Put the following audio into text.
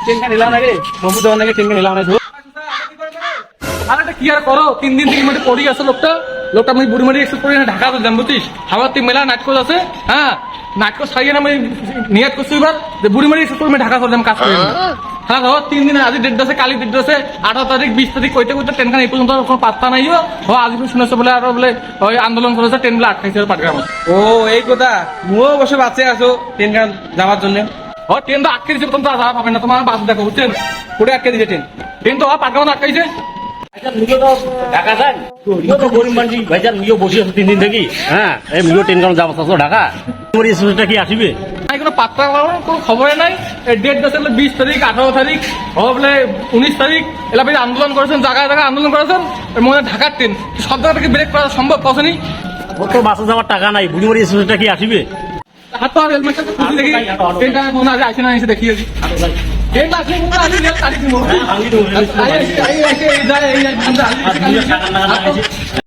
ট্রেনটা নিলাম না রে, নবু দেওয়ার নাকি ট্রেনটা নিলাম না। আর একটা কি আর করো, 3 দিন থেকে মেটে পড়ি আছে লোকটা আমি বুড়ি মারি এক্সেস করে ঢাকা যাম বুঝছিস। আমার তিন মেলা নাটক আছে, হ্যাঁ নাটক সারিয়ে আমি নিয়াত করছি এবার যে বুড়ি মারি এক্সেস করে ঢাকা চলে যাম কাজ করে। হ্যাঁ ধর 3 দিন, আজ ডেট আছে, কালি ডেট আছে, 18 তারিখ 20 তারিখ কইতে কইতে ট্রেন খান এই পর্যন্ত কোনো পাত্তা নাই। আজ শুনেছে বলে আর বলে ওই আন্দোলন করেছে, ট্রেন গুলো আটকাইছে পাটগ্রাম। ও এই কথা, মুও বসে বাঁচে আছো ট্রেন গান যাওয়ার জন্য। ট্রেন তো আটকে দিচ্ছে, তোমরা যাওয়া পাবে না, তোমার বাস দেখো বুঝছেন, পুরো আটকে দিচ্ছে ট্রেন তো পাটগ্রাম আটকাইছে। ঢাকা যান গরিব মানুষ ভাইজান মিও বসে আছে 3 দিন থেকে। হ্যাঁ এই মিও ট্রেন কারণ যাবো ঢাকা, তোমার স্টেশনটা কি আসবে? কোনো পাত্তা কোনো খবরে নাই। ডেট আছে 20 তারিখ, 18 তারিখ, বলে 19 তারিখ এলাকা আন্দোলন করেছেন, জায়গায় জায়গায় আন্দোলন করেছেন। মনে ঢাকার ট্রেন সব জায়গা থেকে ব্রেক করা সম্ভব পছনি। ওর তো বাসে যাওয়ার টাকা নাই, বুড়িমারি স্টেশনটা কি আসবে? হাত তো আর হেলমেটটা খুলে দেখি ট্রেনটা মনে হয় আসে না, এসে দেখি ট্রেনটা আসলে মনে হয় আমি তারিখ দিব।